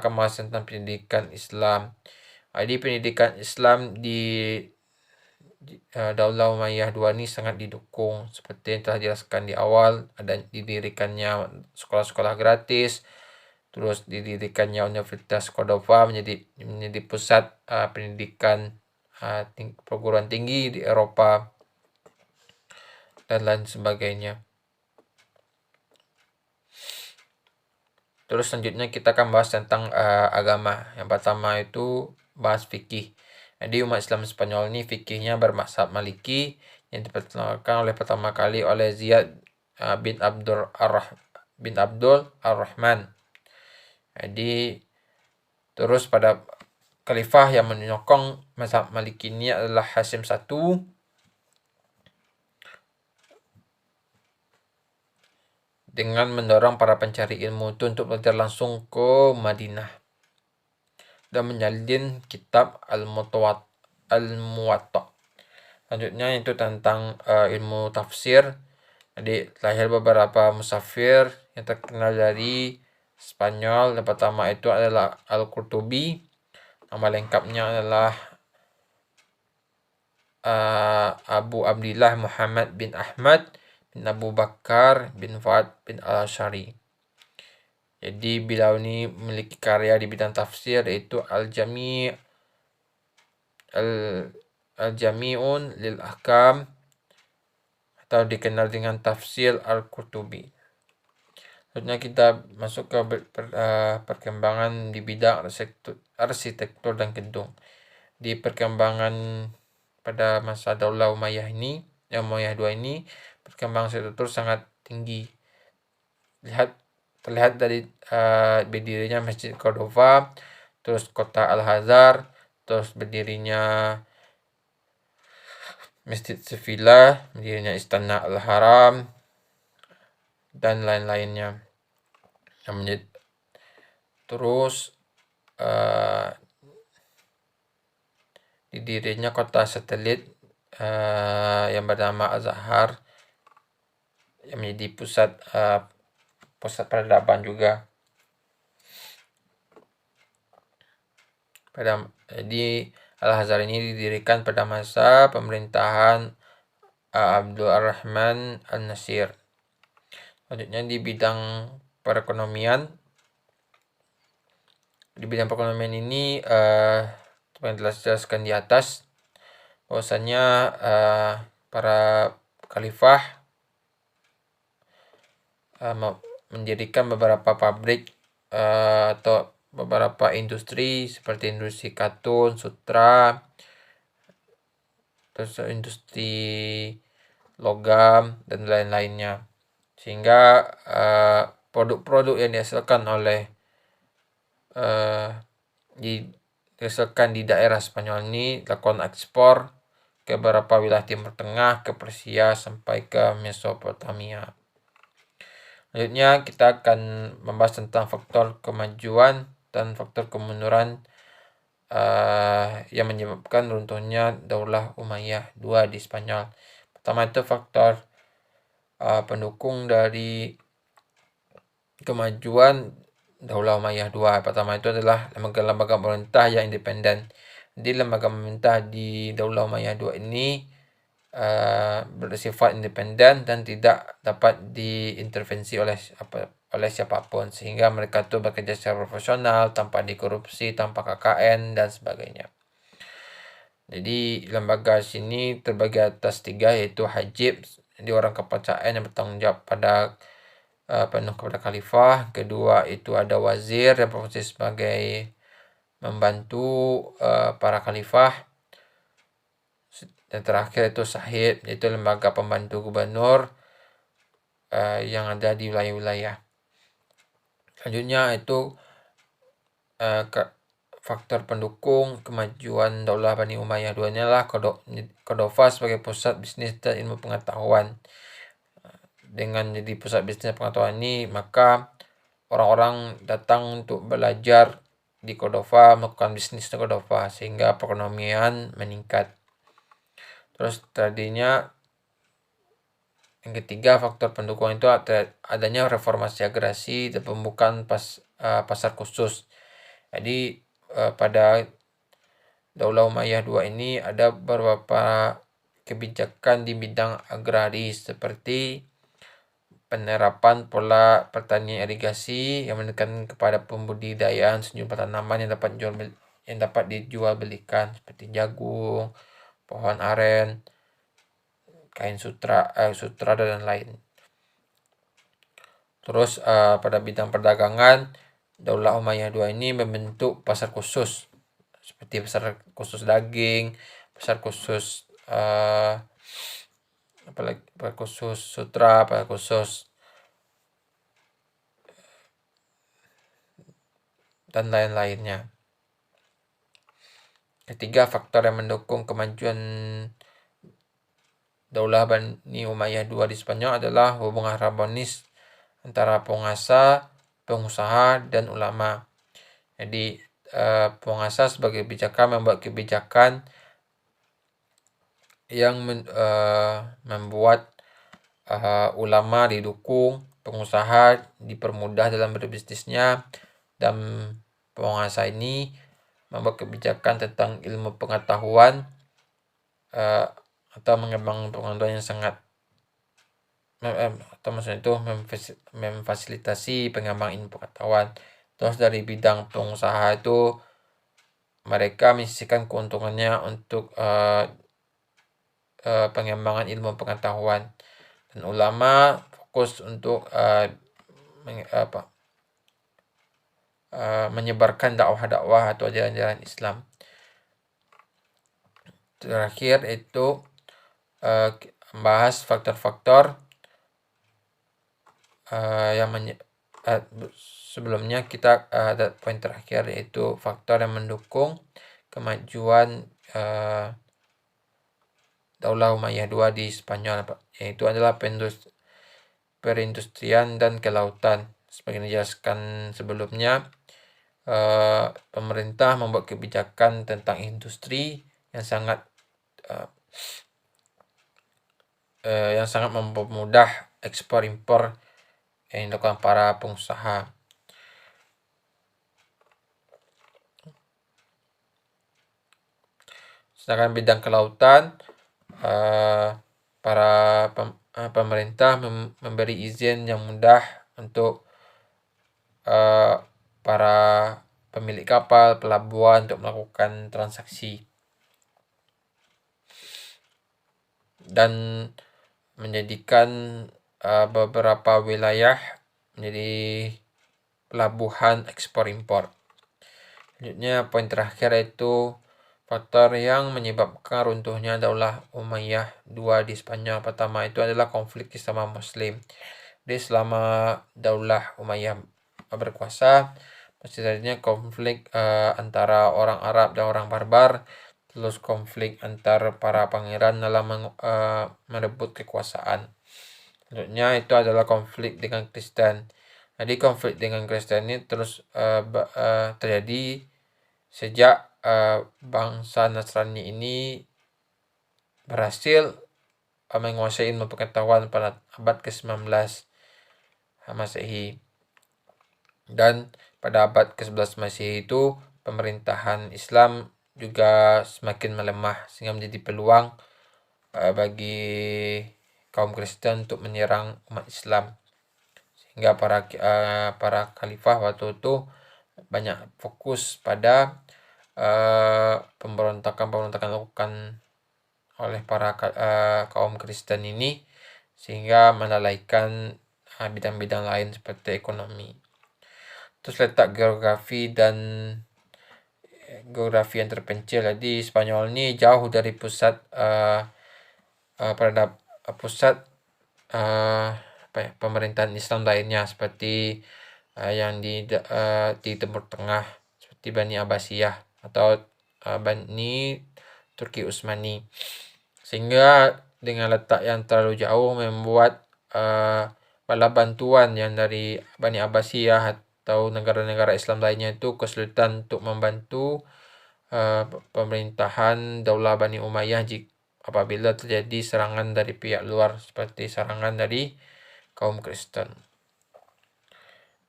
akan membahas tentang pendidikan Islam. Jadi pendidikan Islam di Daulah Umayyah II ini sangat didukung, seperti yang telah dijelaskan di awal, ada didirikannya sekolah-sekolah gratis, terus didirikannya Universitas Cordova menjadi pusat pendidikan perguruan tinggi di Eropa dan lain sebagainya. Terus selanjutnya kita akan bahas tentang agama. Yang pertama itu bahas fikih. Jadi umat Islam Spanyol ini fikihnya bermazhab Maliki yang diperkenalkan oleh pertama kali oleh Ziyad bin Abdul Ar-Rahman. Jadi terus pada khalifah yang menyokong mazhab Maliki ini adalah Hasim I dengan mendorong para pencari ilmu itu untuk belajar langsung ke Madinah dan menyalin kitab Al-Muwatta. Selanjutnya itu tentang ilmu tafsir. Jadi lahir beberapa musafir yang terkenal dari Spanyol. Yang pertama itu adalah Al-Qurtubi. Nama lengkapnya adalah Abu Abdillah Muhammad bin Ahmad bin Abu Bakar bin Fuad bin Al-Ashari. Jadi beliau ini memiliki karya di bidang tafsir yaitu Al-Jami'un lil Ahkam atau dikenal dengan tafsir Al-Qurtubi. Selanjutnya kita masuk ke perkembangan di bidang arsitektur dan gedung. Di perkembangan pada masa Daulah Umayyah ini, Umayyah II ini, perkembangan arsitektur sangat tinggi. Terlihat dari berdirinya Masjid Cordova, terus kota Al-Azhar, terus berdirinya Masjid Sevilla, berdirinya Istana Al-Haram, dan lain-lainnya. Terus didirinya kota satelit yang bernama Azhar yang menjadi pusat peradaban juga. Jadi Al-Azhar ini didirikan pada masa pemerintahan Abdul Ar-Rahman Al-Nasir. Selanjutnya di bidang perekonomian. Di bidang perekonomian ini seperti yang telah dijelaskan di atas, bahwasanya para khalifah mendirikan beberapa pabrik atau beberapa industri seperti industri katun, sutra, terus industri logam dan lain-lainnya, sehingga produk-produk yang dihasilkan dihasilkan di daerah Spanyol ini dilakukan ekspor ke beberapa wilayah Timur Tengah, ke Persia sampai ke Mesopotamia. Selanjutnya kita akan membahas tentang faktor kemajuan dan faktor kemunduran yang menyebabkan runtuhnya Daulah Umayyah II di Spanyol. Pertama itu faktor pendukung dari kemajuan Daulah Umayyah II. Pertama itu adalah lembaga-lembaga pemerintah yang independen. Jadi lembaga pemerintah di Daulah Umayyah II ini bersifat independen dan tidak dapat diintervensi oleh siapapun, sehingga mereka itu bekerja secara profesional, tanpa dikorupsi, tanpa KKN dan sebagainya. Jadi lembaga sini terbagi atas 3, yaitu hajib, jadi orang kepercayaan yang bertanggung jawab pada penuh kepada khalifah. Kedua itu ada wazir yang berfungsi sebagai membantu para khalifah. Dan terakhir itu sahib, yaitu lembaga pembantu gubernur yang ada di wilayah-wilayah. Selanjutnya itu faktor pendukung kemajuan Daulah Bani Umayyah II adalah Cordova sebagai pusat bisnis dan ilmu pengetahuan. Dengan jadi pusat bisnis pengetahuan ini, maka orang-orang datang untuk belajar di Cordova, melakukan bisnis di Cordova, sehingga perekonomian meningkat. Terus tadinya yang ketiga faktor pendukung itu adanya reformasi agresi dan pembukaan pasar khusus. Jadi pada Daulah Umayyah II ini ada beberapa kebijakan di bidang agraris seperti penerapan pola pertanian irigasi yang menekan kepada pembudidayaan sejumlah tanaman yang dapat dijual belikan seperti jagung, pohon aren, kain sutra dan lain. Terus pada bidang perdagangan, Daulah Umayyah II ini membentuk pasar khusus seperti pasar khusus daging, pasar khusus pasar khusus sutra, pasar khusus dan lain-lainnya. Ketiga, faktor yang mendukung kemajuan Daulah Bani Umayyah II di Spanyol adalah hubungan harmonis antara penguasa, pengusaha, dan ulama. Jadi penguasa sebagai kebijakan membuat kebijakan yang membuat ulama didukung, pengusaha dipermudah dalam berbisnisnya, dan penguasa ini membuat kebijakan tentang ilmu pengetahuan atau mengembangkan pengetahuan yang sangat atau maksudnya itu memfasilitasi pengembangan ilmu pengetahuan. Terus dari bidang pengusaha itu mereka menyisihkan keuntungannya untuk pengembangan ilmu pengetahuan, dan ulama fokus untuk menyebarkan dakwah atau ajaran-ajaran Islam. Terakhir itu membahas faktor-faktor yang sebelumnya kita ada poin terakhir yaitu faktor yang mendukung kemajuan Daulah Umayyah II di Spanyol, yaitu adalah perindustrian dan kelautan. Seperti dijelaskan sebelumnya, pemerintah membuat kebijakan tentang industri yang sangat mempermudah ekspor impor yang dilakukan para pengusaha. Sedangkan bidang kelautan, para pemerintah memberi izin yang mudah untuk para pemilik kapal, pelabuhan untuk melakukan transaksi dan menjadikan beberapa wilayah menjadi pelabuhan ekspor impor. Selanjutnya poin terakhir yaitu faktor yang menyebabkan runtuhnya Daulah Umayyah II di Spanyol. Pertama itu adalah konflik sesama Muslim. Jadi selama Daulah Umayyah berkuasa, terjadinya konflik antara orang Arab dan orang Barbar, terus konflik antar para pangeran dalam merebut kekuasaan. Selanjutnya itu adalah konflik dengan Kristen. Jadi konflik dengan Kristen ini terus terjadi sejak bangsa Nasrani ini berhasil menguasai ilmu pengetahuan pada abad ke-19 Masehi. Dan pada abad ke-11 Masehi itu pemerintahan Islam juga semakin melemah sehingga menjadi peluang bagi kaum Kristen untuk menyerang umat Islam. Sehingga para khalifah waktu itu banyak fokus pada pemberontakan dilakukan oleh para kaum Kristen ini sehingga melalaikan bidang-bidang lain seperti ekonomi. Terus letak geografi yang terpencil. Jadi Spanyol ini jauh dari pusat pemerintahan Islam lainnya seperti yang di Timur Tengah seperti Bani Abbasiyah atau Bani Turki Utsmani, sehingga dengan letak yang terlalu jauh membuat bala bantuan yang dari Bani Abbasiyah atau negara-negara Islam lainnya itu kesulitan untuk membantu pemerintahan Daulah Bani Umayyah apabila terjadi serangan dari pihak luar seperti serangan dari kaum Kristen.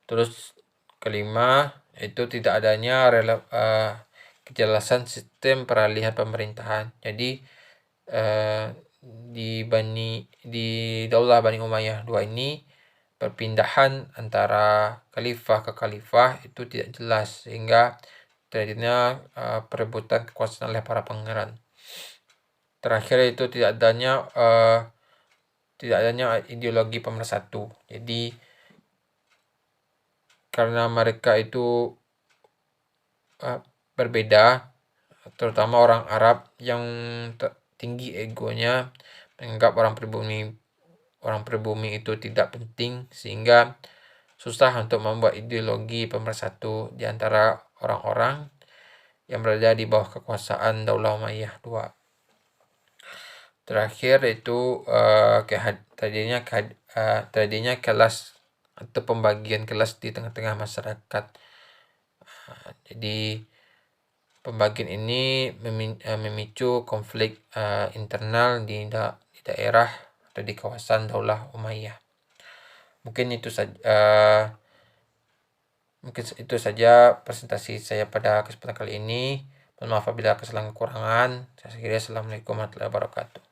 Terus kelima itu tidak adanya kejelasan sistem peralihan pemerintahan. Jadi di Daulah Bani Umayyah II ini perpindahan antara khalifah ke khalifah itu tidak jelas, sehingga terjadinya perebutan kekuasaan oleh para pangeran. Terakhir itu tidak adanya ideologi pemersatu. Jadi karena mereka itu berbeda, terutama orang Arab yang tinggi egonya, menganggap orang pribumi itu tidak penting, sehingga susah untuk membuat ideologi pemersatu di antara orang-orang yang berada di bawah kekuasaan Daulah Umayyah II. Terakhir itu terjadinya kelas atau pembagian kelas di tengah-tengah masyarakat. Jadi pembagian ini memicu konflik internal di daerah atau di kawasan Daulah Umayyah. Mungkin itu saja presentasi saya pada kesempatan kali ini. Mohon maaf apabila kesalahan kekurangan. Saya akhiri. Assalamualaikum warahmatullahi wabarakatuh.